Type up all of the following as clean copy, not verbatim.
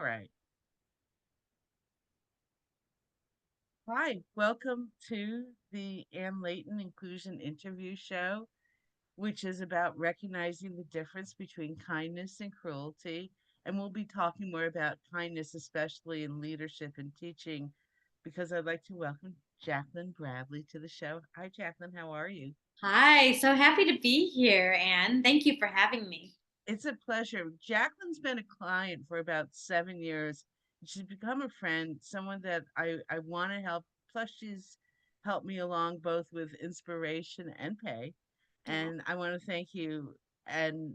All right. Hi, welcome to the Leighton Inclusion Interview Show, which is about recognizing the difference between kindness and cruelty. And we'll be talking more about kindness, especially in leadership and teaching, because I'd like to welcome Jaclyn Bradley to the show. Hi, Jaclyn. How are you? Hi, so happy to be here, Anne. Thank you for having me. It's a pleasure. Jaclyn's been a client for about 7 years. She's become a friend, someone that I want to help. Plus, she's helped me along both with inspiration and pay. Oh, And I want to thank you. And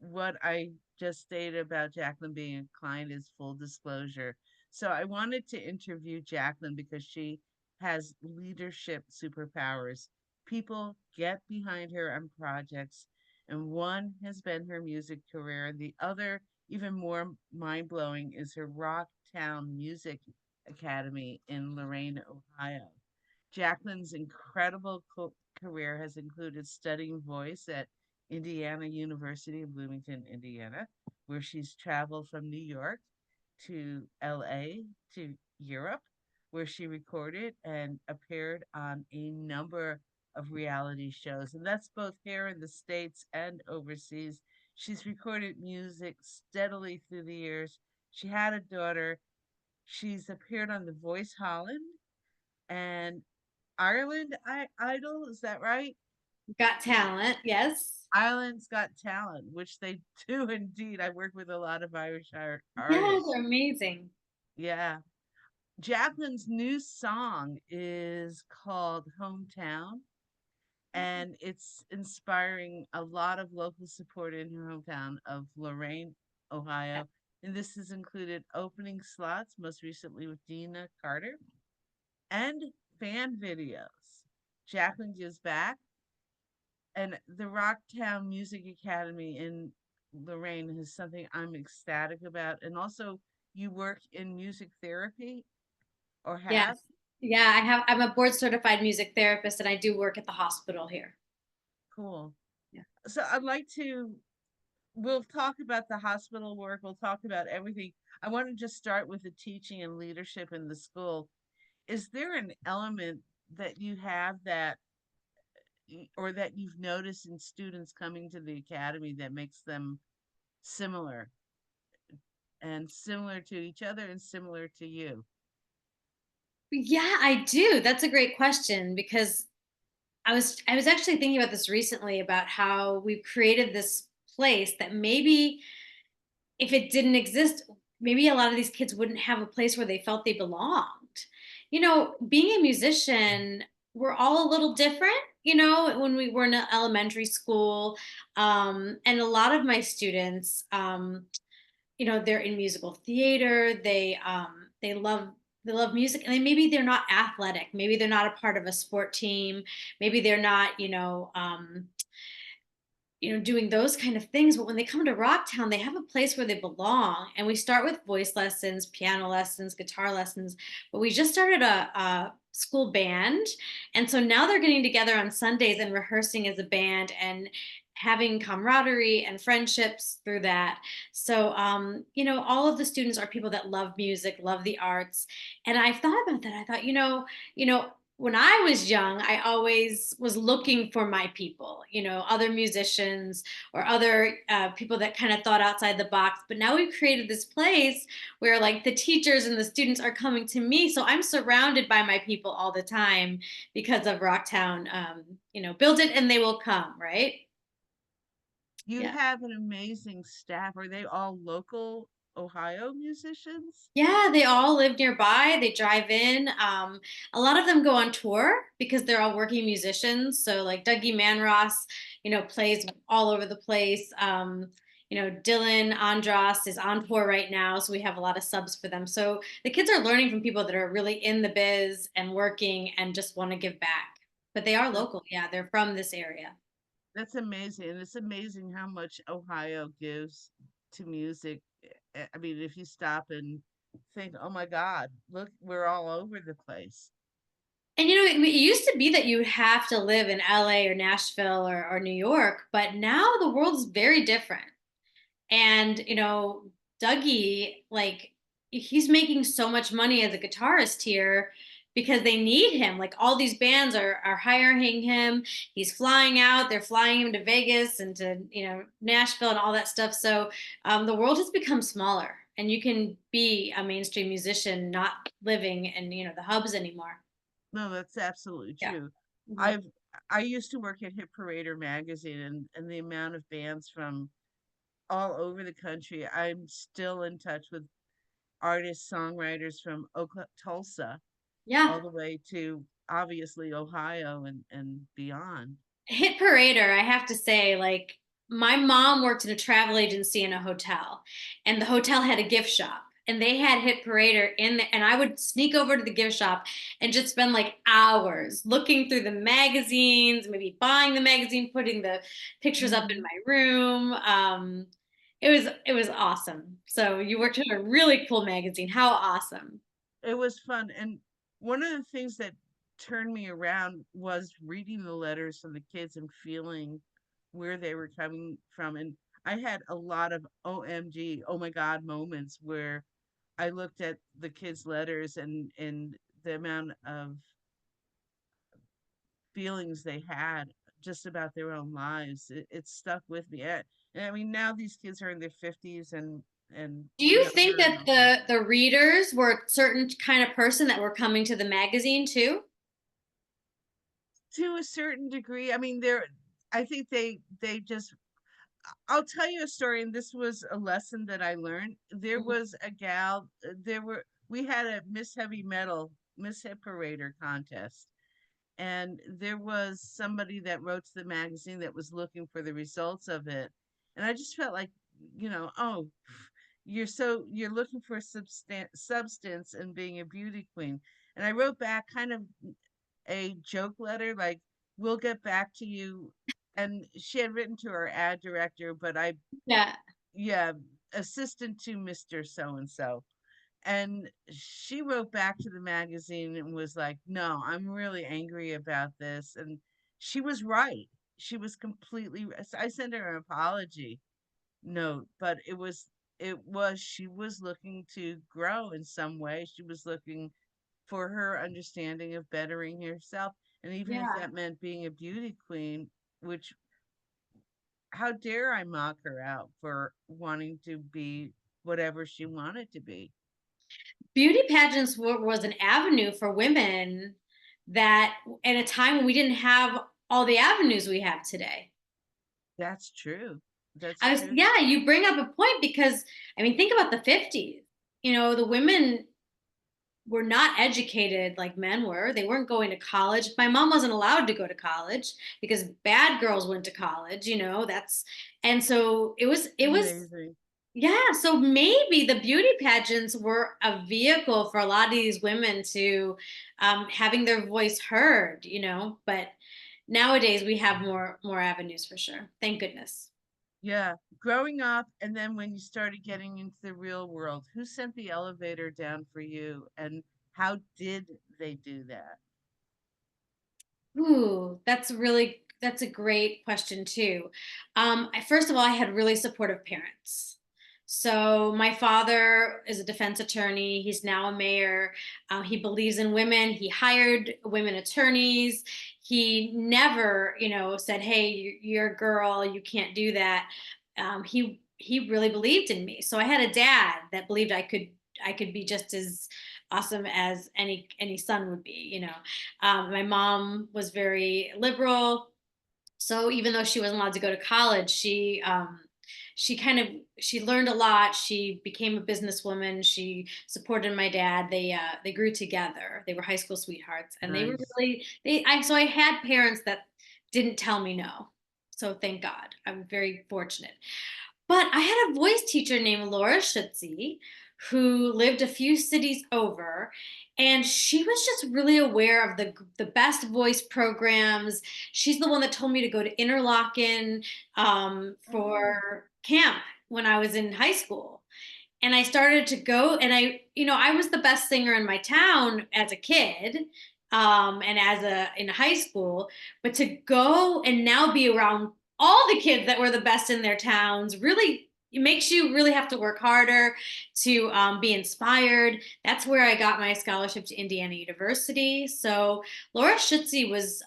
what I just stated about Jaclyn being a client is full disclosure. So I wanted to interview Jaclyn because she has leadership superpowers. People get behind her on projects, and one has been her music career. The other, even more mind blowing, is her Rocktown Music Academy in Lorain, Ohio. Jaclyn's incredible career has included studying voice at Indiana University in Bloomington, Indiana, where she's traveled from New York to LA to Europe, where she recorded and appeared on a number of reality shows. And that's both here in the States and overseas. She's recorded music steadily through the years. She had a daughter. She's appeared on the Voice Holland and Ireland Idol. Is that right? got talent, yes. Ireland's Got Talent, which they do indeed. I work with a lot of Irish Yeah, artists. they're amazing. Yeah. Jaclyn's new song is called Hometown, and it's inspiring a lot of local support in her hometown of Lorain, Ohio. And this has included opening slots, most recently with Deena Carter, and fan videos. Jaclyn gives back, and the Rocktown Music Academy in Lorain is something I'm ecstatic about. And also, you work in music therapy or have? Yes. Yeah, I'm a board certified music therapist and I do work at the hospital here. Cool. Yeah. So I'd like to, we'll talk about the hospital work, we'll talk about everything. I want to just start with the teaching and leadership in the school. Is there an element that you have that, or that you've noticed in students coming to the academy that makes them similar and similar to each other and similar to you? Yeah, I do. That's a great question because I was actually thinking about this recently about how we've created this place that maybe if it didn't exist, maybe a lot of these kids wouldn't have a place where they felt they belonged. Being a musician, we're all a little different, when we were in elementary school. And a lot of my students, they're in musical theater. They love music, and maybe they're not athletic. Maybe they're not a part of a sport team. Maybe they're not, doing those kind of things. But when they come to Rocktown, they have a place where they belong. And we start with voice lessons, piano lessons, guitar lessons. But we just started a school band. And so now they're getting together on Sundays and rehearsing as a band and having camaraderie and friendships through that. So, all of the students are people that love music, love the arts. And I thought about that. I thought, when I was young, I always was looking for my people, other musicians or other people that kind of thought outside the box. But now we've created this place where, like, the teachers and the students are coming to me. So I'm surrounded by my people all the time because of Rocktown. Build it and they will come, right? You Yeah. have an amazing staff. Are they all local Ohio musicians? Yeah, they all live nearby. They drive in. A lot of them go on tour because they're all working musicians. So, like, Dougie Manross, plays all over the place. Dylan Andros is on tour right now, so we have a lot of subs for them. So the kids are learning from people that are really in the biz and working and just want to give back. But they are That- local. Yeah, they're from this area. That's amazing. And it's amazing how much Ohio gives to music. I mean, if you stop and think, oh my God, look, we're all over the place. And it used to be that you would have to live in LA or Nashville or New York, but now the world is very different. And Dougie, like, he's making so much money as a guitarist here because they need him. Like, all these bands are hiring him. He's flying out. They're flying him to Vegas and to, Nashville and all that stuff. So the world has become smaller, and you can be a mainstream musician not living in, the hubs anymore. No, that's absolutely Yeah. true. Mhm. I've I used to work at Hit Parader magazine, and the amount of bands from all over the country. I'm still in touch with artists, songwriters from Tulsa Yeah. all the way to obviously Ohio and beyond. Hit Parader, I have to say, like, my mom worked in a travel agency in a hotel, and the hotel had a gift shop. And they had Hit Parader in and I would sneak over to the gift shop and just spend like hours looking through the magazines, maybe buying the magazine, putting the pictures up in Hmm. my room. It was awesome. So you worked in a really cool magazine. How awesome! It was fun. And one of the things that turned me around was reading the letters from the kids and feeling where they were coming from. And I had a lot of OMG, oh my God moments where I looked at the kids' letters and the amount of feelings they had just about their own lives. It stuck with me. And I mean, now these kids are in their 50s and Do you think younger and that all that. the readers were a certain kind of person that were coming to the magazine too? To a certain degree, I mean, I think they just. I'll tell you a story, and this was a lesson that I learned. There Mhm. was a gal. We had a Miss Hit Parader contest, and there was somebody that wrote to the magazine that was looking for the results of it, and I just felt like, oh, you're looking for substance and being a beauty queen. And I wrote back kind of a joke letter like, we'll get back to you. And she had written to her ad director, but Yeah. yeah, assistant to Mr. So and so. And she wrote back to the magazine and was like, no, I'm really angry about this. And she was right. She was completely, I sent her an apology note, but she was looking to grow in some way. She was looking for her understanding of bettering herself. And even if Yeah. that meant being a beauty queen, which, how dare I mock her out for wanting to be whatever she wanted to be? Beauty pageants was an avenue for women that at a time when we didn't have all the avenues we have today. That's true. That's true. Yeah, you bring up a point because I mean, think about the 50s. The women were not educated like men were. They weren't going to college. My mom wasn't allowed to go to college because bad girls went to college, that's and so it was Amazing. yeah, so maybe the beauty pageants were a vehicle for a lot of these women to having their voice heard, but nowadays we have more avenues for sure. Thank goodness. Yeah. Growing up, and then when you started getting into the real world, who sent the elevator down for you, and how did they do that? Ooh, that's a great question too. First of all, I had really supportive parents. So my father is a defense attorney. He's now a mayor. He believes in women. He hired women attorneys. He never, said, "Hey, you're a girl. You can't do that." He really believed in me. So I had a dad that believed I could be just as awesome as any son would be. My mom was very liberal, so even though she wasn't allowed to go to college, she learned a lot. She became a businesswoman. She supported my dad. They grew together. They were high school sweethearts, and they were Nice. really they. So I had parents that didn't tell me no. So thank God, I'm very fortunate. But I had a voice teacher named Laura Schutze who lived a few cities over, and she was just really aware of the best voice programs. She's the one that told me to go to Interlochen Oh, for camp when I was in high school. And I started to go, and I was the best singer in my town as a kid, and in high school. But to go and now be around all the kids that were the best in their towns, really, it makes you really have to work harder to be inspired. That's where I got my scholarship to Indiana University. So Laura Schutze was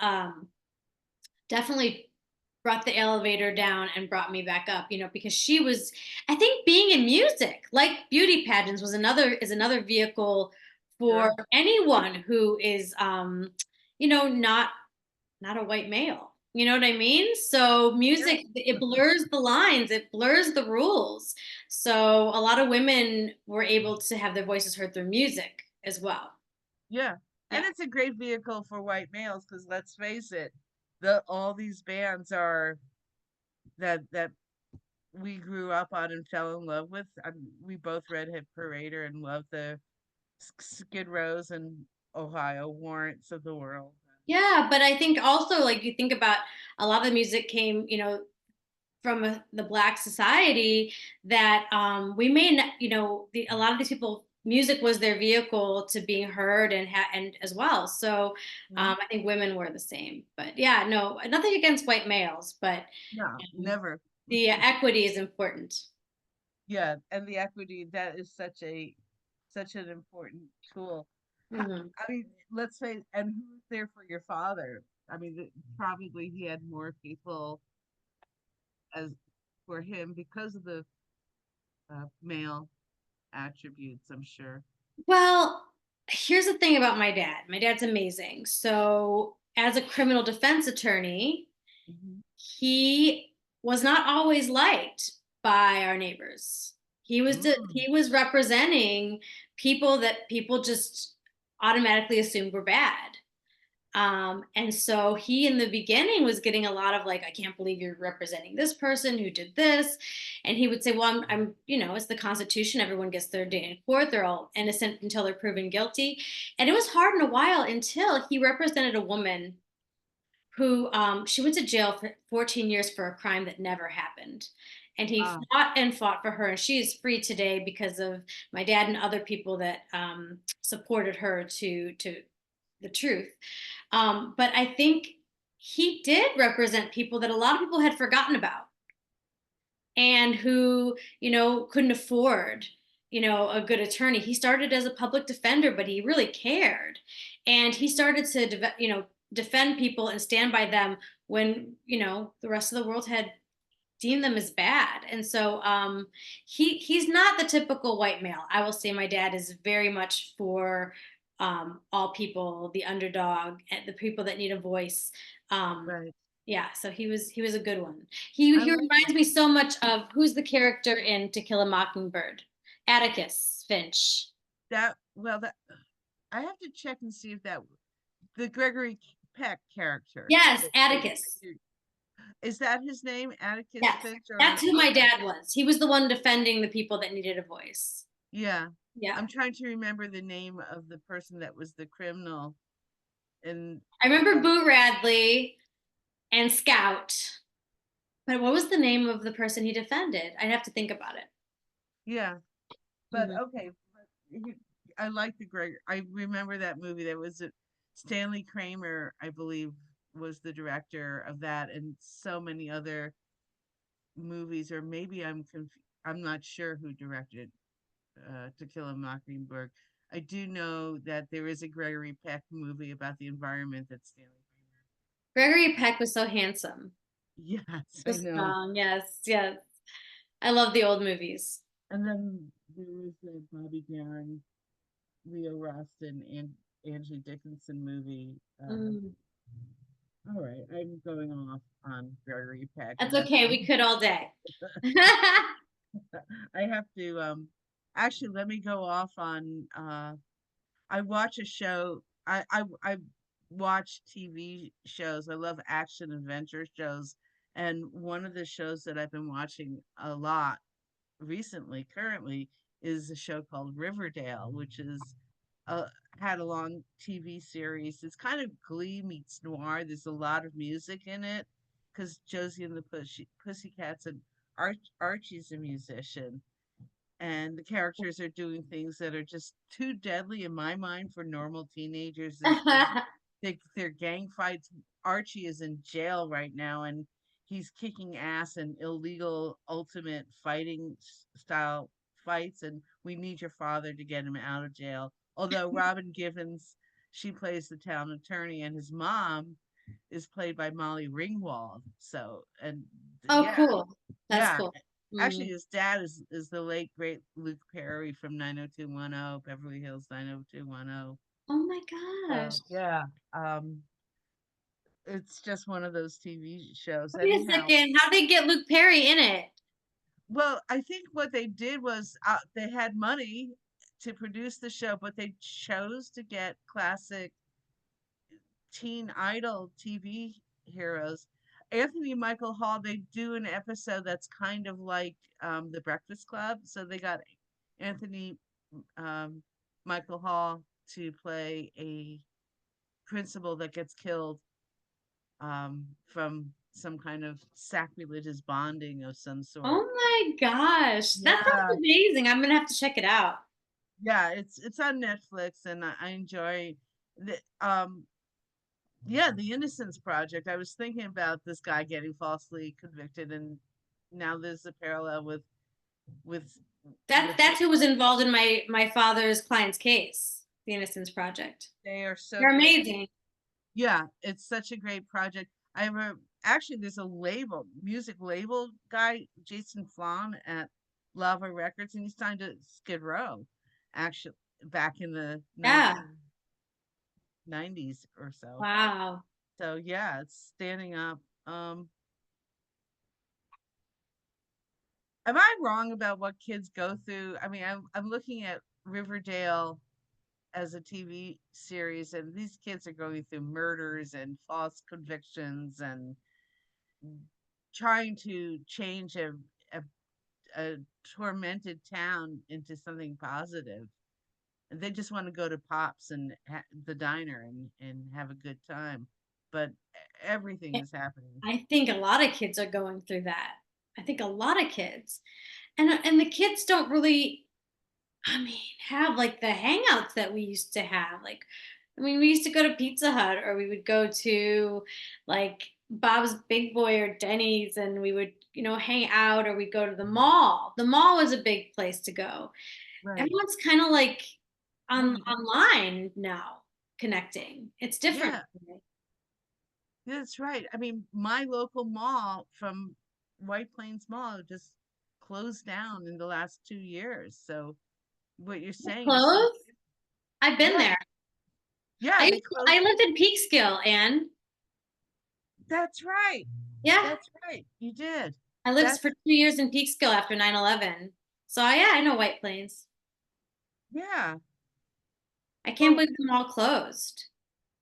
definitely brought the elevator down and brought me back up, because she was, I think, being in music, like beauty pageants, is another vehicle for Sure. anyone who is not a white male. You know what I mean? So Yeah. music, it blurs the lines, it blurs the rules. So a lot of women were able to have their voices heard through music as well. Yeah. Yeah. And it's a great vehicle for white males because let's face it, the all these bands are that we grew up on and fell in love with. We both read Hit Parader and loved the Skid Rows and Ohio Warrants of the world. Yeah, but I think also, like, you think about, a lot of the music came, from the Black society, that we may not, a lot of these people, music was their vehicle to being heard, and as well. So Mhm. I think women were the same. But yeah, no, nothing against white males, but No, um, never. the equity is important. Yeah, and the equity that is such an important tool. Mhm. I mean, let's say, and who's there for your father? I mean, probably he had more people as for him because of the male attributes, I'm sure. Well, here's the thing about my dad. My dad's amazing. So, as a criminal defense attorney, Mhm. he was not always liked by our neighbors. Mm, He was representing people that people just automatically assumed were bad. And so he, in the beginning, was getting a lot of, like, I can't believe you're representing this person who did this. And he would say, well, it's the Constitution. Everyone gets their day in court. They're all innocent until they're proven guilty. And it was hard in a while until he represented a woman who, she went to jail for 14 years for a crime that never happened. And he ah, fought and fought for her. And she is free today because of my dad and other people that supported her to the truth. But I think he did represent people that a lot of people had forgotten about, and who, couldn't afford, a good attorney. He started as a public defender, but he really cared. And he started to, defend people and stand by them when, the rest of the world had deemed them as bad. And so he's not the typical white male. I will say my dad is very much for all people, the underdog, and the people that need a voice. Um, right. yeah, so he was a good one. He I like reminds that. me so much of, who's the character in To Kill a Mockingbird? Atticus Finch. That I have to check and see if that the Gregory Peck character Yes, that Atticus. is that his name, Atticus Yes, Finch, that's or who my okay, dad was. He was the one defending the people that needed a voice. yeah. Yeah. I'm trying to remember the name of the person that was the criminal in I remember and Boo Radley and Scout. But what was the name of the person he defended? I'd have to think about it. yeah, but Mhm. okay, but I like the Greg. I remember that movie. That was Stanley Kramer, I believe, was the director of that, and so many other movies. Or maybe I'm not sure who directed To Kill a Mockingbird. I do know that there is a Gregory Peck movie about the environment that Stanley Gregory Peck was so handsome, Kramer. Yes, so I know. strong. Yes, yes. I love the old movies. And then there was the Bobby Darin, Leo Roston, and Angie Dickinson movie. Mm. All right, I'm going off on Gregory Peck, That's and that's okay. fine. We could all day. I have to actually let me go off on I watch a show. I watch TV shows. I love action adventure shows, and one of the shows that I've been watching a lot recently, currently, is a show called Riverdale, which is uh had a long TV series. It's kind of Glee meets noir. There's a lot of music in it because Josie and the Pussycats and Archie's a musician, and the characters are doing things that are just too deadly in my mind for normal teenagers. There's they're gang fights. Archie is in jail right now, and he's kicking ass in illegal ultimate fighting style fights, and we need your father to get him out of jail. Although Robin Givens, she plays the town attorney, and his mom is played by Molly Ringwald. So, and Oh, yeah, cool. That's yeah. cool. Actually, Mm. his dad is the late great Luke Perry from 90210, Beverly Hills 90210. Oh my So gosh. yeah, um, it's just one of those TV shows. Wait a Anyhow, second. How'd they get Luke Perry in it? well, I think what they did was they had money to produce the show, but they chose to get classic teen idol TV heroes. Anthony Michael Hall, they do an episode that's kind of like The Breakfast Club. So they got Anthony um, Michael Hall to play a principal that gets killed from some kind of sacrilegious bonding of some sort. Oh my gosh. That Yeah, sounds amazing. I'm gonna have to check it out. yeah, it's on Netflix, and I enjoy the yeah, the Innocence Project. I was thinking about this guy getting falsely convicted, and now there's a parallel with That's with that's who was involved in my father's client's case, the Innocence Project. they are so They're great. amazing. Yeah, it's such a great project. I have a actually there's a label, music label guy, Jason Flom at Lava Records, and he signed to Skid Row, actually back in the Yeah. 1990s or so. Wow. So yeah, it's standing up. Um, am I wrong about what kids go through? I mean, I'm looking at Riverdale as a TV series, and these kids are going through murders and false convictions and trying to change a, a tormented town into something positive. And they just want to go to Pops and the diner and have a good time. But everything is happening. I think a lot of kids are going through that. I think a lot of kids. And the kids don't really, I mean, have like the hangouts that we used to have. Like, I mean, we used to go to Pizza Hut, or we would go to like Bob's Big Boy or Denny's, and we would, hang out, or we'd go to the mall. The mall was a big place to go. Right. Everyone's kind of like on Hanging out. online now, connecting. It's different. Yeah, that's right. I mean, my local mall from White Plains Mall just closed down in the last 2 years. So what you're saying is so Clothes? I've been yeah, there. yeah, they closed. I lived in Peekskill, Anne. That's right. Yeah, That's right. You did. I lived That's for 2 years in Peekskill after 9/11. So yeah, I know White Plains. yeah. I can't Well, believe them all closed.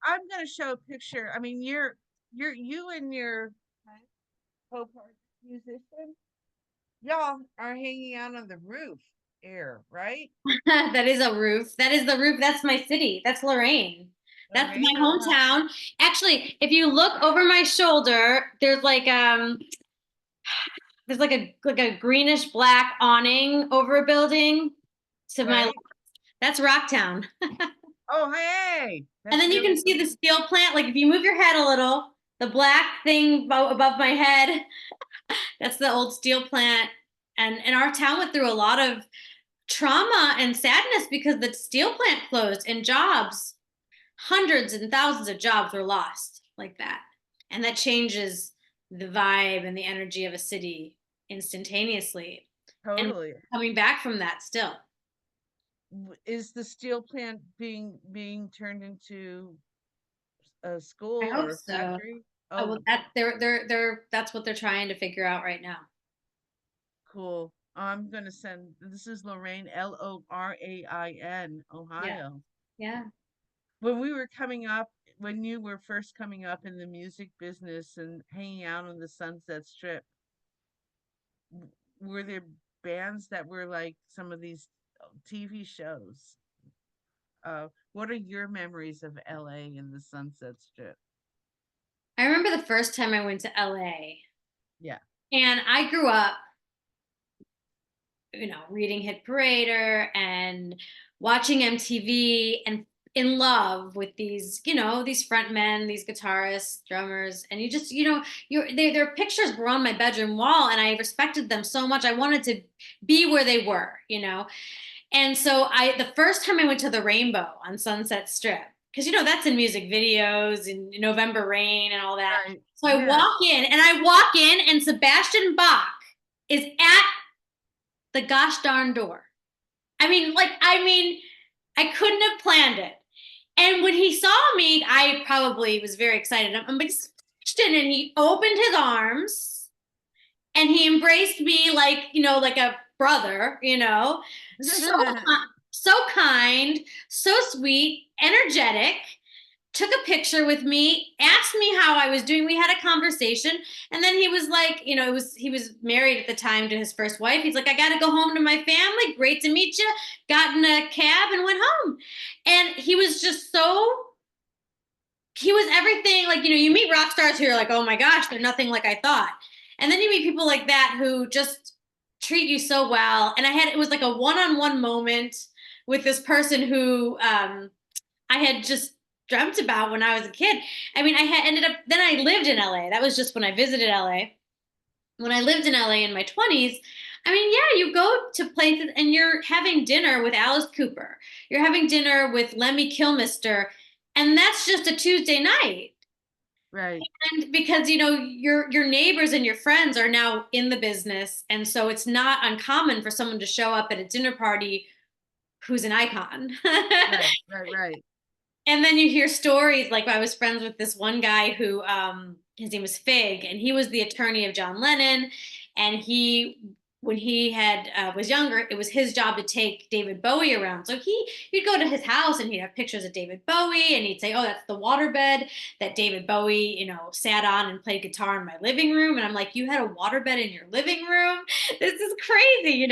I'm gonna show a picture. I mean, you and your co-part musician, y'all are hanging out on the roof here, right? That is a roof. That is the roof. That's my city. That's Lorain. That's Lorraine, my Ohio. hometown. Actually, if you look over my shoulder, there's like a greenish black awning over a building to my left. Right? That's Rocktown. Oh, hey, And that's then you really can see the cool. steel plant. Like if you move your head a little, the black thing above my head, that's the old steel plant. And our town went through a lot of trauma and sadness because the steel plant closed and jobs, hundreds and thousands of jobs were lost like that. And that changes the vibe and the energy of a city instantaneously. And Totally. coming back from that still. Is the steel plant being turned into a I school hope or a so. factory? Well, Oh, that's what they're trying to figure out right now. cool. I'm gonna send. This is Lorraine, Lorain, Yeah. Ohio. Yeah. When we were coming up, when you were first coming up in the music business and hanging out on the Sunset Strip, were there bands that were like some of these TV shows? What are your memories of LA and the Sunset Strip? I remember the first time I went to LA, Yeah. and I grew up, reading Hit Parader and watching MTV and in love with these, these front men, these guitarists, drummers, and you just, their pictures were on my bedroom wall, and I respected them so much. I wanted to be where they were. And so the first time I went to the Rainbow on Sunset Strip, because that's in music videos and November Rain and all that. Right. So Yeah. I walk in, and Sebastian Bach is at the gosh darn door. I couldn't have planned it. And when he saw me, I probably was very excited. I'm like, Sebastian, and he opened his arms and he embraced me like, like a brother, so so kind, so sweet, energetic, took a picture with me, asked me how I was doing. We had a conversation, and then he was like, he was married at the time to his first wife. He's like, I got to go home to my family. Great to meet you. Got in a cab and went home. And he was just he was everything. Like, you meet rock stars who are like, oh my gosh, they're nothing like I thought. And then you meet people like that who just treat you so well. And it was like a one-on-one moment with this person who I had just dreamt about when I was a kid. I had ended up, then I lived in LA. That was just when I visited LA. When I lived in LA in my 20s, yeah, you go to places and you're having dinner with Alice Cooper. You're having dinner with Lemmy Kilmister, and that's just a Tuesday night. Right. And because your neighbors and your friends are now in the business, and so it's not uncommon for someone to show up at a dinner party who's an icon. Right. Right. Right. And then you hear stories like I was friends with this one guy who his name was Fig, and he was the attorney of John Lennon. And when he had was younger, it was his job to take David Bowie around. So he'd go to his house and he'd have pictures of David Bowie, and he'd say, "Oh, that's the waterbed that David Bowie, sat on and played guitar in my living room." And I'm like, "You had a waterbed in your living room? This is crazy."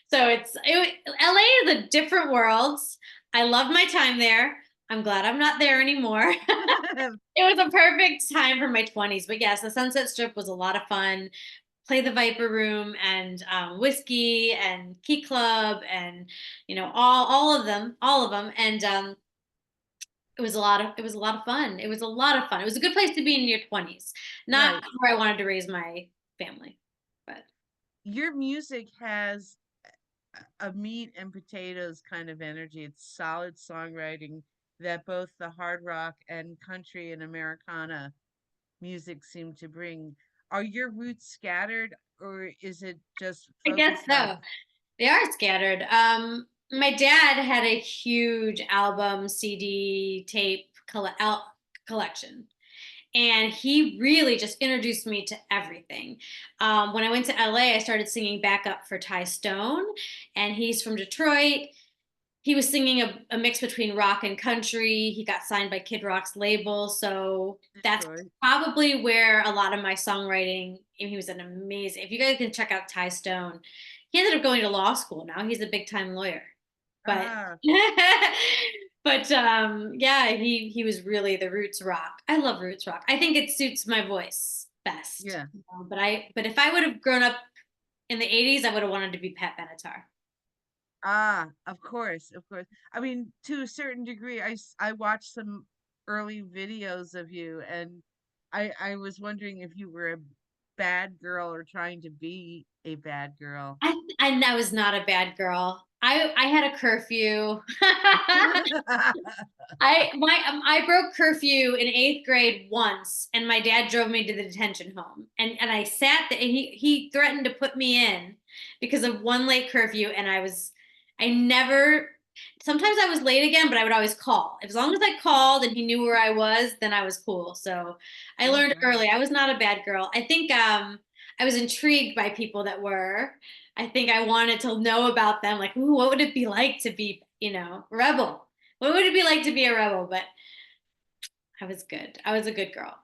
So LA is a different world. I love my time there. I'm glad I'm not there anymore. It was a perfect time for my 20s. But yes, the Sunset Strip was a lot of fun. Play the Viper Room and Whiskey and Key Club and all of them. And it was a lot of fun. It was a lot of fun. It was a good place to be in your 20s. Not Right. where I wanted to raise my family, but Your music has a meat and potatoes kind of energy. It's solid songwriting that both the hard rock and country and Americana music seem to bring. Are your roots scattered, or is it just I guess focused so. on? They are scattered. My dad had a huge album, CD, tape collection, and he really just introduced me to everything. When I went to LA, I started singing backup for Ty Stone, and he's from Detroit. He was singing a mix between rock and country. He got signed by Kid Rock's label, so that's Detroit? probably where a lot of my songwriting. And he was an amazing. If you guys can check out Ty Stone, he ended up going to law school. Now he's a big time lawyer, but Ah, but yeah, he was really the roots rock. I love roots rock. I think it suits my voice best. yeah. But if I would have grown up in the 80s, I would have wanted to be Pat Benatar. Ah, of course, of course. I mean, to a certain degree, I watched some early videos of you, and I was wondering if you were a bad girl or trying to be a bad girl. I was not a bad girl. I had a curfew. I broke curfew in 8th grade once, and my dad drove me to the detention home, and I sat there, and he threatened to put me in because of one late curfew, and I never. Sometimes I was late again, but I would always call. As long as I called and he knew where I was, then I was cool. So I Oh, learned wow. early. I was not a bad girl. I think I was intrigued by people that were. I think I wanted to know about them. Like, ooh, what would it be like to be, rebel? What would it be like to be a rebel? But I was good. I was a good girl.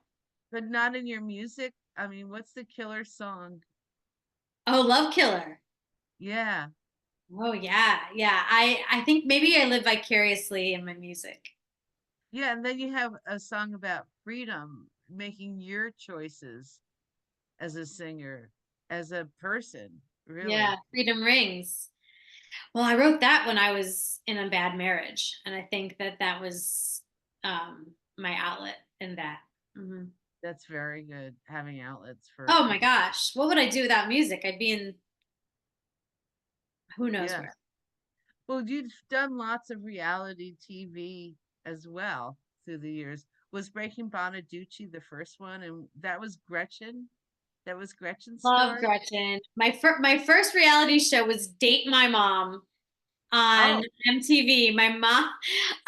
But not in your music. I mean, what's the killer song? Oh, Love Killer. Yeah. Oh yeah, yeah. I think maybe I live vicariously in my music. Yeah, and then you have a song about freedom, making your choices as a singer, as a person, Yeah, really. Freedom Rings. Well, I wrote that when I was in a bad marriage, and I think that that was my outlet in that. Mhm. That's very good, having outlets for Oh my people. gosh, what would I do without music? I'd be in who knows where. Yes. Well, you've done lots of reality TV as well through the years. Was Breaking Bonaduce the first one? And that was Gretchen? That was Gretchen's Love story? Gretchen. My first reality show was Date My Mom on Oh, MTV. My mom,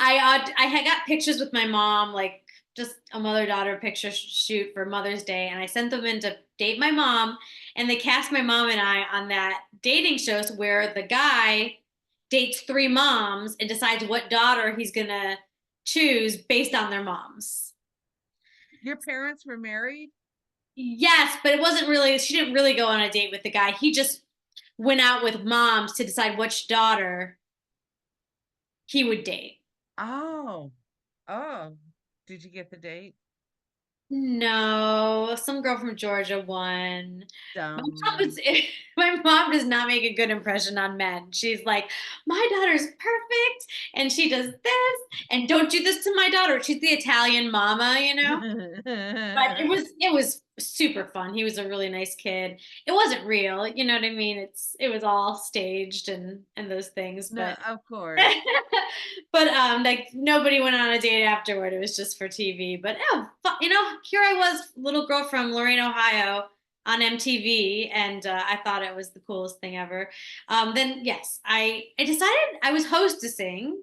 I had got pictures with my mom, like just a mother daughter picture shoot for Mother's Day, and I sent them in to date my mom, and they cast my mom and I on that dating shows where the guy dates three moms and decides what daughter he's gonna choose based on their moms. your parents were married? Yes, but it wasn't really. She didn't really go on a date with the guy. He just went out with moms to decide which daughter he would date. Oh, oh. Did you get the date? No, some girl from Georgia won. My mom Dumb. was, my mom does not make a good impression on men. She's like, my daughter's perfect, and she does this, and don't do this to my daughter. She's the Italian mama, you know. But it was super fun. He was a really nice kid. It wasn't real, you know what I mean? It was all staged and those things, No, but of course. but like nobody went on a date afterward. It was just for TV. But oh, you know, here I was, little girl from Lorain, Ohio, on MTV, and I thought it was the coolest thing ever. Then yes, I decided I was hostessing,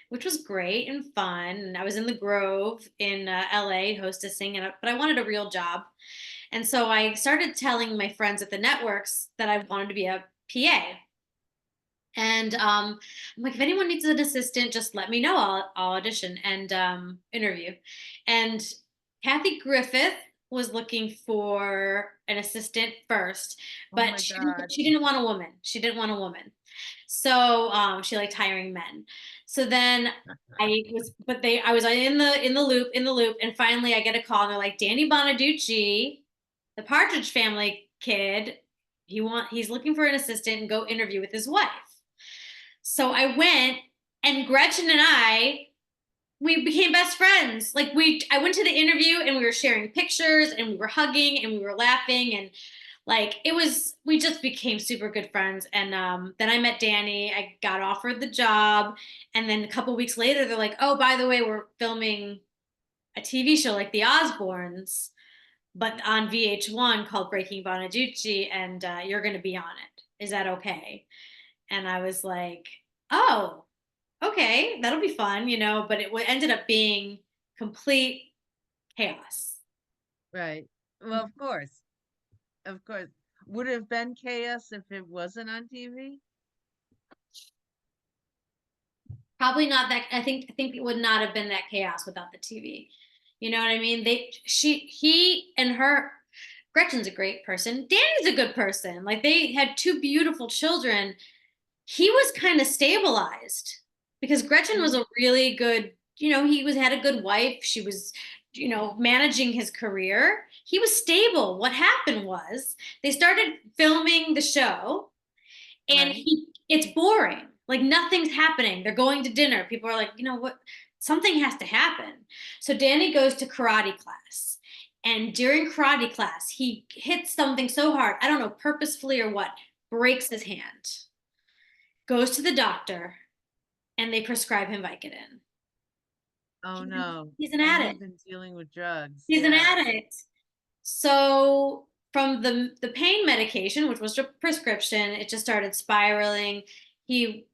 which was great and fun. And I was in the Grove in LA hostessing, but I wanted a real job, and so I started telling my friends at the networks that I wanted to be a PA. And I'm like, if anyone needs an assistant, just let me know. I'll audition and interview. And Kathy Griffith was looking for an assistant first, Oh but my God. she didn't want a woman. She didn't want a woman. So she liked hiring men. So then I was in the loop, and finally I get a call and they're like, Danny Bonaducci, the Partridge Family kid, he's looking for an assistant and go interview with his wife. So I went, and Gretchen and I, we became best friends. Like I went to the interview and we were sharing pictures and we were hugging and we were laughing, and like we just became super good friends. And then I met Danny. I got offered the job, and then a couple weeks later, they're like, "Oh, by the way, we're filming a TV show like The Osbournes, but on VH1 called Breaking Bonaducci, and you're going to be on it. Is that okay?" And I was like, "Oh, okay, that'll be fun, you know." But it ended up being complete chaos. Right. Well, of course. Of course. Would it have been chaos if it wasn't on TV? Probably not that. I think it would not have been that chaos without the TV. You know what I mean? He and her. Gretchen's a great person. Danny's a good person. Like they had two beautiful children. He was kind of stabilized because Gretchen was Mm, a really good, he had a good wife. She was, managing his career. He was stable. What happened was they started filming the show, and right. it's boring. Like nothing's happening. They're going to dinner. People are like, you know what? Something has to happen. So Danny goes to karate class. And during karate class, he hits something so hard, I don't know, purposefully or what, breaks his hand, goes to the doctor, and they prescribe him Vicodin. Oh He's, no. he's an And he'd addict. been dealing with drugs. He's an Yeah. addict. So from the pain medication, which was a prescription, it just started spiraling. He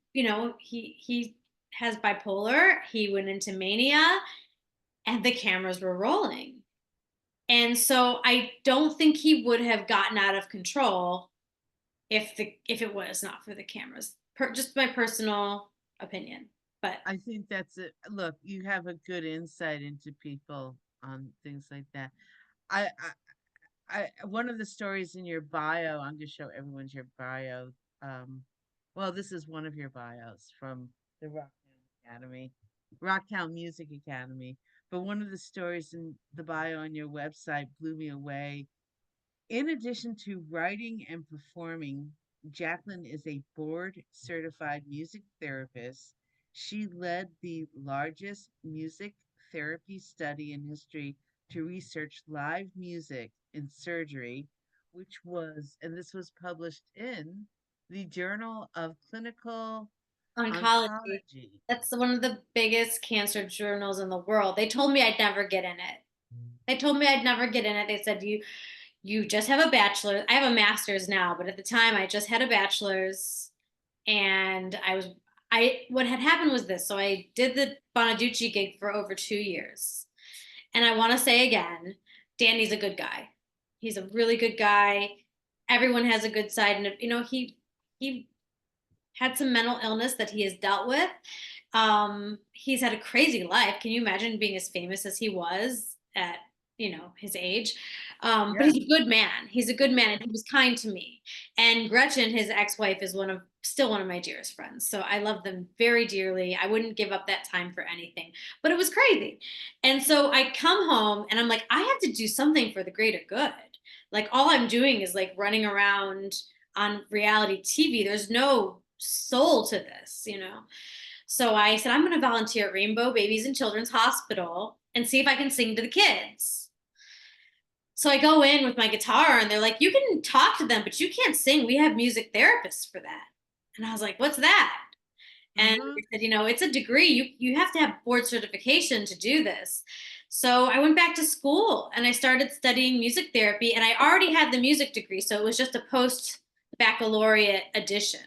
has bipolar. He went into mania, and the cameras were rolling. And so I don't think he would have gotten out of control if it was not for the cameras. Just my personal opinion. But I think that's it. Look, you have a good insight into people on things like that. I, one of the stories in your bio, I'm going to show everyone's your bio. Um, well, this is one of your bios from the Rocktown Music Academy. But one of the stories in the bio on your website blew me away. In addition to writing and performing Jaclyn is a board certified music therapist. She led the largest music therapy study in history to research live music in surgery, which was, and this was published in the Journal of Clinical Oncology. Oncology. That's one of the biggest cancer journals in the world. They told me I'd never get in it. They told me I'd never get in it. They said you just have a bachelor. I have a master's now, but at the time I just had a bachelor's, and I what had happened was this. So I did the Bonaduce gig for over 2 years. And I want to say again, Danny's a good guy. He's a really good guy. Everyone has a good side, and he had some mental illness that he has dealt with. He's had a crazy life. Can you imagine being as famous as he was at his age? But Yeah. he's a good man. He's a good man, and he was kind to me. And Gretchen, his ex-wife, is still one of my dearest friends. So I love them very dearly. I wouldn't give up that time for anything. But it was crazy. And so I come home and I'm like, I have to do something for the greater good. Like all I'm doing is like running around on reality TV. There's no soul to this. So I said, I'm going to volunteer at Rainbow Babies and Children's Hospital and see if I can sing to the kids. So I go in with my guitar and they're like, you can talk to them, but you can't sing. We have music therapists for that. And I was like, what's that? And Mm-hmm. they said, it's a degree. You have to have board certification to do this. So I went back to school and I started studying music therapy, and I already had the music degree. So it was just a post baccalaureate addition.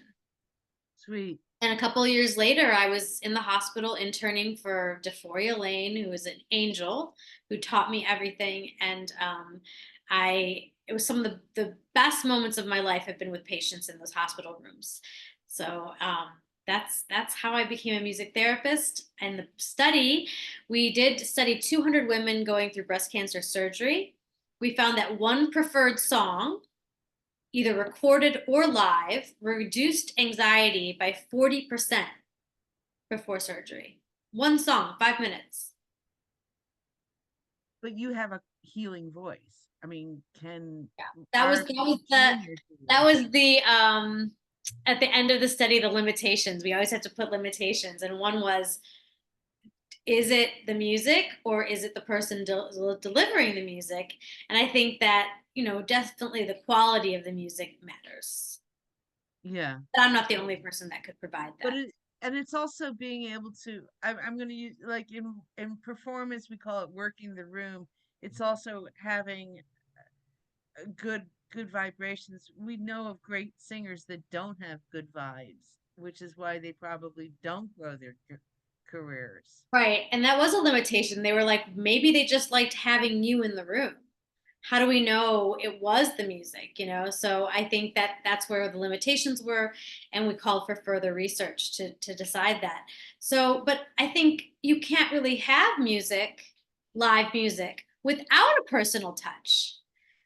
Sweet. And a couple of years later, I was in the hospital interning for Leighton, who was an angel who taught me everything. And it was some of the best moments of my life have been with patients in those hospital rooms. So that's how I became a music therapist. And the study, we did study 200 women going through breast cancer surgery. We found that one preferred song, either recorded or live, reduced anxiety by 40% before surgery. One song, 5 minutes. But you have a healing voice. I mean, can Yeah. That was that was RP the Junior do that it? was the at the end of the study, the limitations. We always have to put limitations, and one was, is it the music or is it the person delivering the music? And I think that definitely the quality of the music matters. Yeah. But I'm not the only person that could provide But that. and it's also being able to, I'm going to use, like, in performance we call it working the room. It's also having good vibrations. We know of great singers that don't have good vibes, which is why they probably don't grow their careers. Right. And that was a limitation. They were like, maybe they just liked having you in the room. How do we know it was the music? So I think that that's where the limitations were. And we called for further research to decide that. So, but I think you can't really have live music, without a personal touch.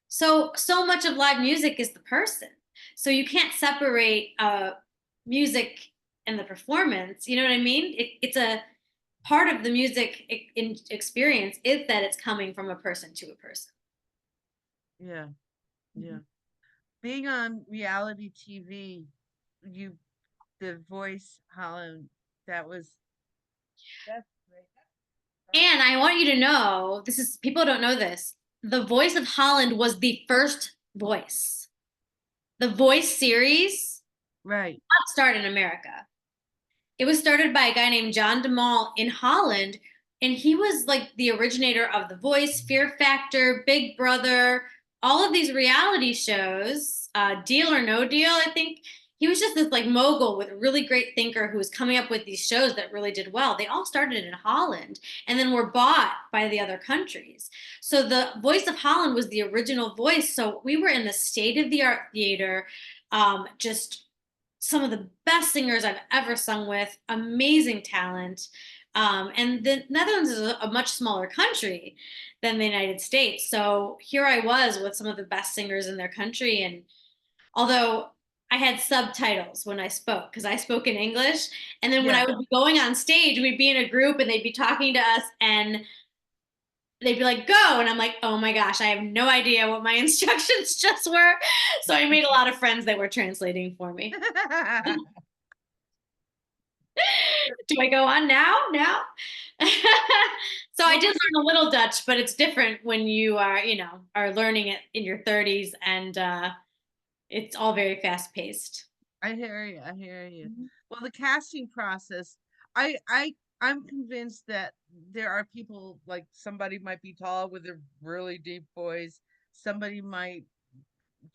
So much of live music is the person. So you can't separate music and the performance. You know what I mean? It's a part of the music experience is that it's coming from a person to a person. Yeah. Yeah. Mhm. Being on reality TV, you, the Voice Holland, that was, that's great. And I want you to know, this is people don't know this. The Voice of Holland was the first voice. The Voice series Right. did not start in America. It was started by a guy named John DeMol in Holland, and he was like the originator of The Voice, Fear Factor, Big Brother, all of these reality shows. Deal or No Deal, I think. He was just this like mogul with a really great thinker who was coming up with these shows that really did well. They all started in Holland and then were bought by the other countries. So the Voice of Holland was the original voice. So we were in the state of the art theater, just some of the best singers I've ever sung with, amazing talent. And the Netherlands is a much smaller country than the United States. So here I was with some of the best singers in their country. And although I had subtitles when I spoke, because I spoke in English. And then when I Yeah. would be going on stage, we'd be in a group and they'd be talking to us. And they'd be like, go. And I'm like, oh my gosh, I have no idea what my instructions just were. So I made a lot of friends that were translating for me. Do I go on now? Now? So I What did was learn a little Dutch, but it's different when you are, are learning it in your 30s, and it's all very fast paced. I hear you. I hear you. Well, the casting process, I'm convinced that there are people like somebody might be tall with a really deep voice. Somebody might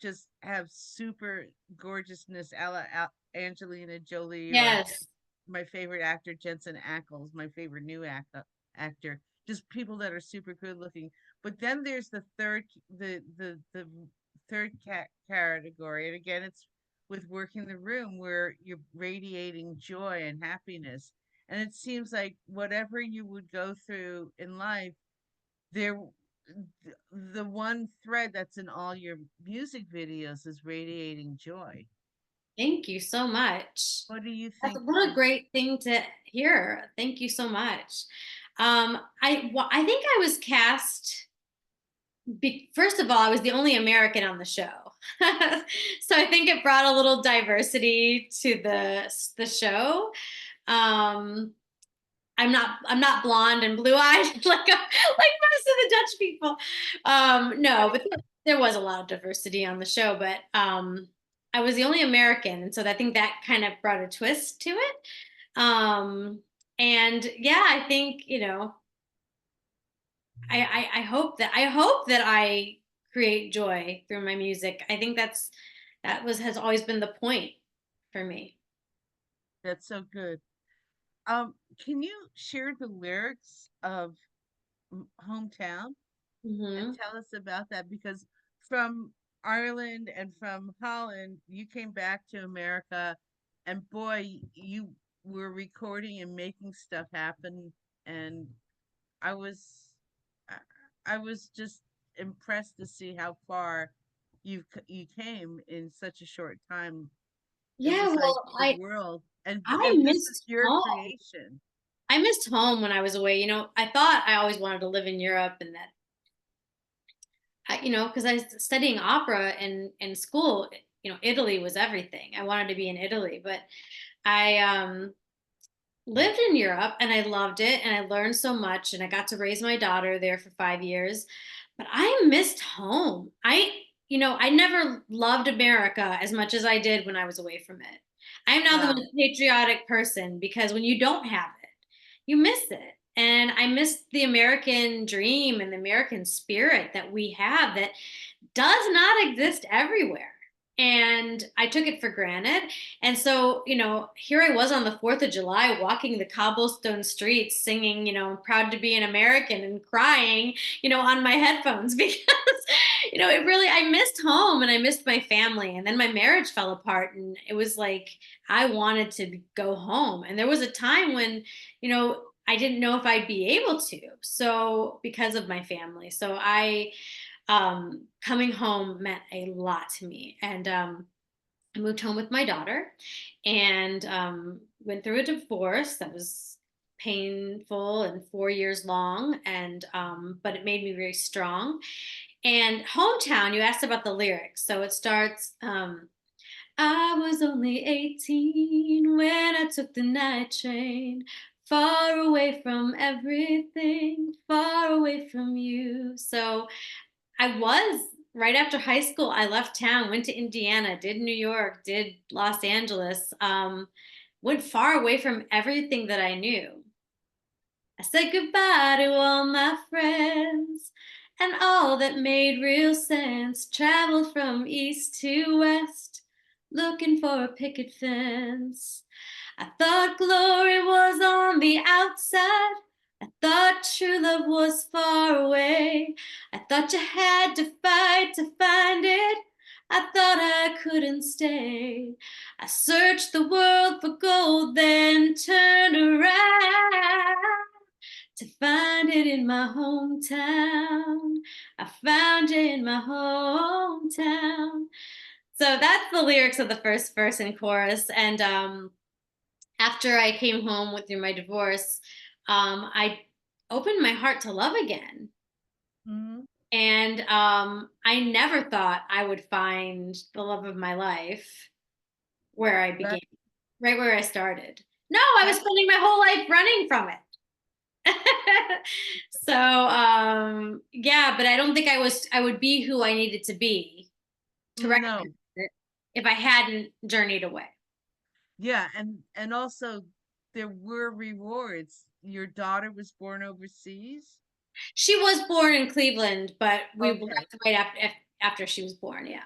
just have super gorgeousness, a la Angelina Jolie, or Yes. my favorite actor Jensen Ackles, my favorite new actor. Just people that are super good looking. But then there's the third category, and again, it's with working the room where you're radiating joy and happiness. And it seems like whatever you would go through in life, there the one thread that's in all your music videos is radiating joy. Thank you so much. What do you That's think what a is great thing to hear. Thank you so much. I think I was cast. First of all, I was the only American on the show, so I think it brought a little diversity to the show. Um, I'm not blonde and blue eyed like most of the Dutch people. No, but there was a lot of diversity on the show. But I was the only American, and so I think that kind of brought a twist to it. Um, and yeah, I think I hope that I create joy through my music. I think that has always been the point for me. that's so good? Can you share the lyrics of Hometown and Hmm. tell us about that? Because from Ireland and from Holland, you came back to America, and boy, you were recording and making stuff happen. And I was, I I was just impressed to see how far you came in such a short time. It Yeah, was like well, the world, I and this is missed your home. creation. I missed home when I was away. I thought I always wanted to live in Europe, and that because I was studying opera in school. Italy was everything. I wanted to be in Italy, but I lived in Europe and I loved it and I learned so much and I got to raise my daughter there for 5 years. But I missed home. I never loved America as much as I did when I was away from it. I am now the Wow. most patriotic person because when you don't have it, you miss it. And I miss the American dream and the American spirit that we have that does not exist everywhere. And I took it for granted. And so, here I was on the 4th of July walking the cobblestone streets singing, I'm proud to be an American and crying, on my headphones because, I missed home and I missed my family. And then my marriage fell apart. And it was like I wanted to go home. And there was a time when, I didn't know if I'd be able to. So, because of my family. So, coming home meant a lot to me. And I moved home with my daughter and went through a divorce that was painful and 4 years long. And but it made me very strong. And Hometown, you asked about the lyrics. So it starts. I was only 18 when I took the night train, far away from everything, far away from you. So I was right after high school. I left town, went to Indiana, did New York, did Los Angeles, went far away from everything that I knew. I said goodbye to all my friends and all that made real sense. Traveled from east to west, looking for a picket fence. I thought glory was on the outside. I thought true love was far away. I thought you had to fight to find it. I thought I couldn't stay. I searched the world for gold, then turned around to find it in my hometown. I found it in my hometown. So that's the lyrics of the first verse and chorus. And after I came home through my divorce, I opened my heart to love again. Hmm. And I never thought I would find the love of my life where I began, That right where I started. No, I was that spending my whole life running from it. So yeah, but I don't think I would be who I needed to be to recognize no, it if I hadn't journeyed away. yeah, and also there were rewards. Your daughter was born overseas. She was born in Cleveland, but we Okay. left right after she was born. Yeah.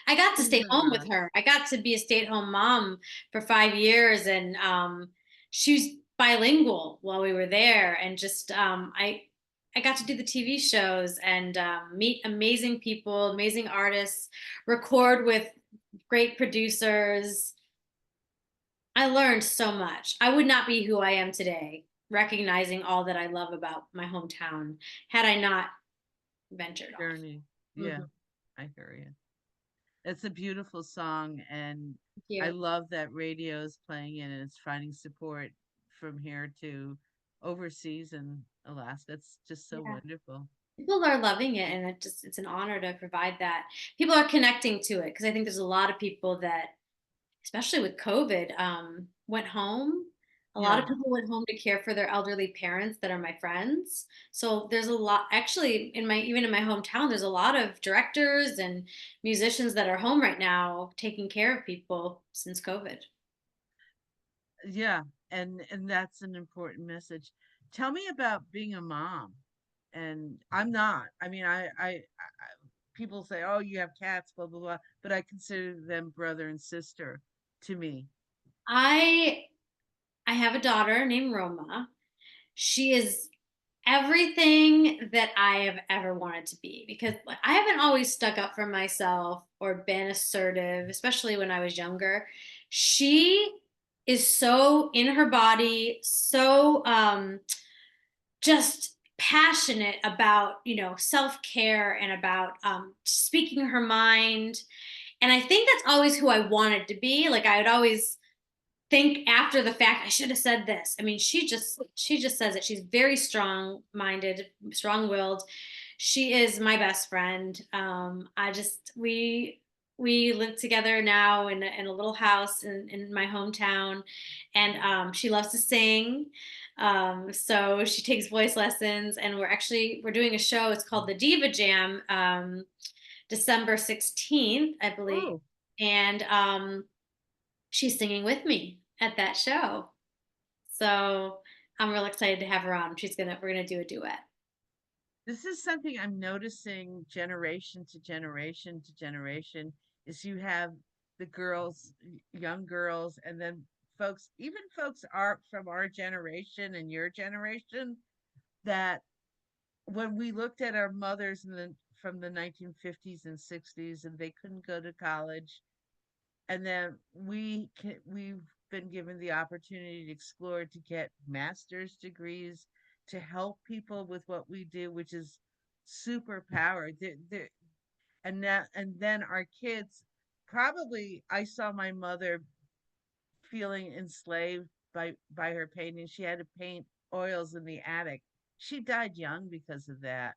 I got to stay home with Yeah. her. I got to be a stay-at-home mom for 5 years, and she was bilingual while we were there. And just I got to do the TV shows and meet amazing people, amazing artists, record with great producers. I learned so much. I would not be who I am today, recognizing all that I love about my hometown, had I not ventured off. Journey. Yeah, Mhm. I hear you. It's a beautiful song, and Thank I you. love that radio is playing it and it's finding support from here to overseas in Alaska. It's just so Yeah. wonderful. People are loving it, and it's an honor to provide that. People are connecting to it because I think there's a lot of people that, especially with COVID, went home. A lot Yeah. of people went home to care for their elderly parents that are my friends. So there's a lot, actually, in my even in my hometown, there's a lot of directors and musicians that are home right now taking care of people since COVID. Yeah, and that's an important message. Tell me about being a mom. And I'm not. I mean, people say, "Oh, you have cats, blah blah blah," but I consider them brother and sister to me. I I have a daughter named Roma. She is everything that I have ever wanted to be because like, I haven't always stuck up for myself or been assertive, especially when I was younger. She is so in her body, so just passionate about, self-care and about speaking her mind. And I think that's always who I wanted to be. Like I would always think after the fact I should have said this. I mean, she just says it. She's very strong minded, strong willed. She is my best friend. I just we live together now in a little house in my hometown, and she loves to sing. So she takes voice lessons, and we're doing a show. It's called the Diva Jam, December 16th, I believe, Oh, and she's singing with me at that show. So I'm real excited to have her on. We're gonna do a duet. this is something I'm noticing generation to generation to generation is you have the girls, young girls, and then folks, even folks are from our generation and your generation that when we looked at our mothers from the 1950s and 60s and they couldn't go to college, and then we've been given the opportunity to explore to get master's degrees to help people with what we do, which is superpower. And then our kids, probably I saw my mother feeling enslaved by her painting. She had to paint oils in the attic. She died young because of that.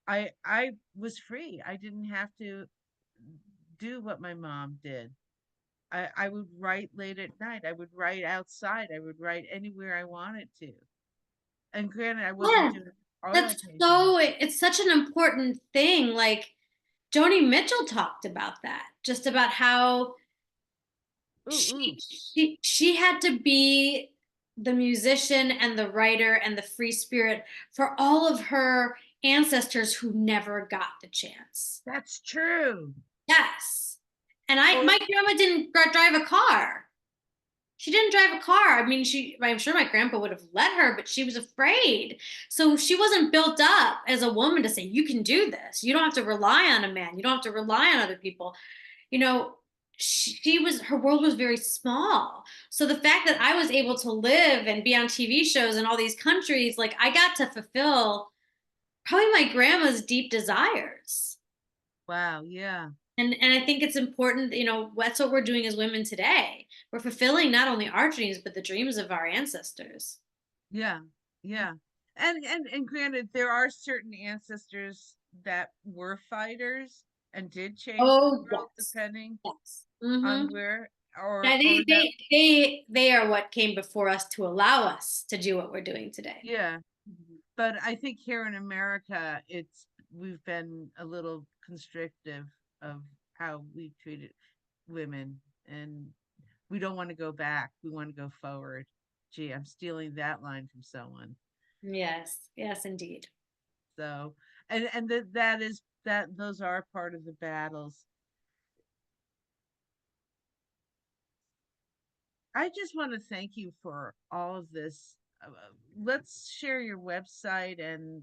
I was free. I didn't have to do what my mom did. I would write late at night. I would write outside. I would write anywhere I wanted to. And granted, I wasn't Yeah, doing oil it's such an important thing. Like Joni Mitchell talked about that, just about how ooh, ooh, she had to be the musician and the writer and the free spirit for all of her ancestors who never got the chance. that's true. Yes. And Or my grandma didn't drive a car. She didn't drive a car. I mean, I'm sure my grandpa would have let her, but she was afraid. So she wasn't built up as a woman to say, you can do this. You don't have to rely on a man. You don't have to rely on other people. You know, her world was very small. So the fact that I was able to live and be on TV shows in all these countries, like I got to fulfill probably my grandma's deep desires. wow, yeah, And I think it's important, that's what we're doing as women today. We're fulfilling not only our dreams, but the dreams of our ancestors. yeah, yeah. And granted, there are certain ancestors that were fighters and did change the Oh world yes, depending yes. on where Yeah, or that they are what came before us to allow us to do what we're doing today. yeah. But I think here in America, we've been a little constrictive of how we treated women, and we don't want to go back. We want to go forward. Gee, I'm stealing that line from someone. Yes, yes, indeed. So, and that is that those are part of the battles. I just want to thank you for all of this. Let's share your website, and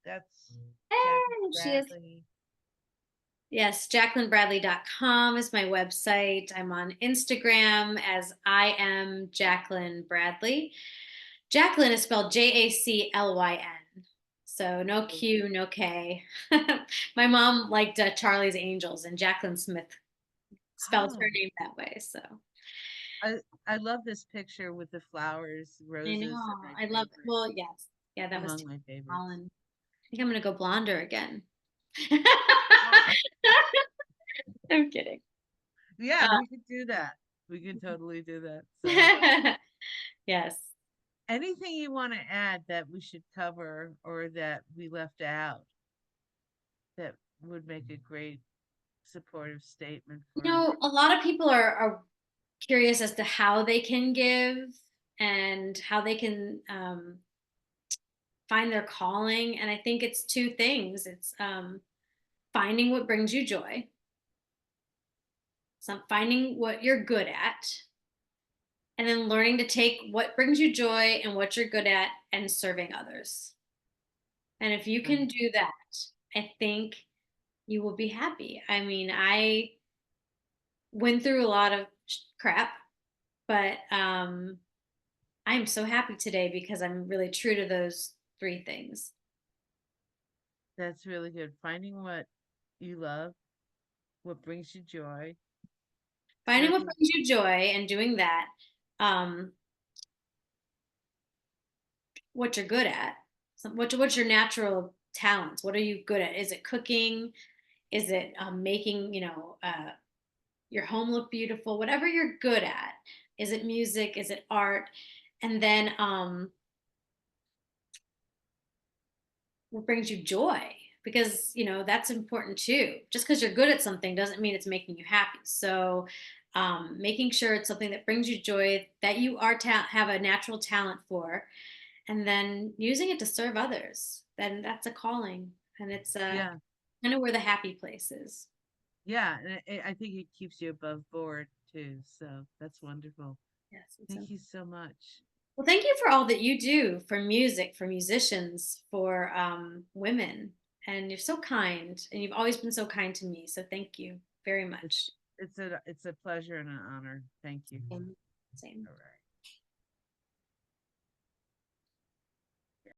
that's Jaclyn And she is. Bradley. Yes, jaclynbradley.com is my website. I'm on Instagram as I am Jaclyn Bradley. Jaclyn is spelled Jaclyn. So no Q, no K. My mom liked Charlie's Angels, and Jaclyn Smith spelled her Oh, name that way. So I I love this picture with the flowers, I roses are know. my I love it. favorite, Well, yes. Yeah, that was among my favorites. Holland. I think I'm gonna go blonder again. Oh, I'm kidding. yeah, Uh, we could do that. We can totally do that. So, yes. anything you want to add that we should cover or that we left out that would make a great supportive statement for A lot of people are curious as to how they can give and how they can find their calling. And I think it's two things. It's finding what brings you joy, so finding what you're good at, and then learning to take what brings you joy and what you're good at and serving others. And if you um, can do that, I think you will be happy. I mean, I went through a lot of crap, but I'm so happy today because I'm really true to those three things. that's really good. Finding what you love, what brings you joy, Finding what serving. brings you joy and doing that, um, what you're good at, what's your natural talents? What are you good at? Is it cooking? Is it making your home look beautiful? Whatever you're good at. Is it music? Is it art? And then what brings you joy, because that's important too. Just because you're good at something doesn't mean it's making you happy. So making sure it's something that brings you joy, that you have a natural talent for, and then using it to serve others, then that's a calling, and it's Yeah, kind of where the happy place is. yeah, and I think it keeps you above board too. So that's wonderful. Yes. Thank you so much. Well, thank you for all that you do for music, for musicians, for women. And you're so kind, and you've always been so kind to me. So thank you very It's much. it's a pleasure and an honor. Thank you. Same. Same. All right.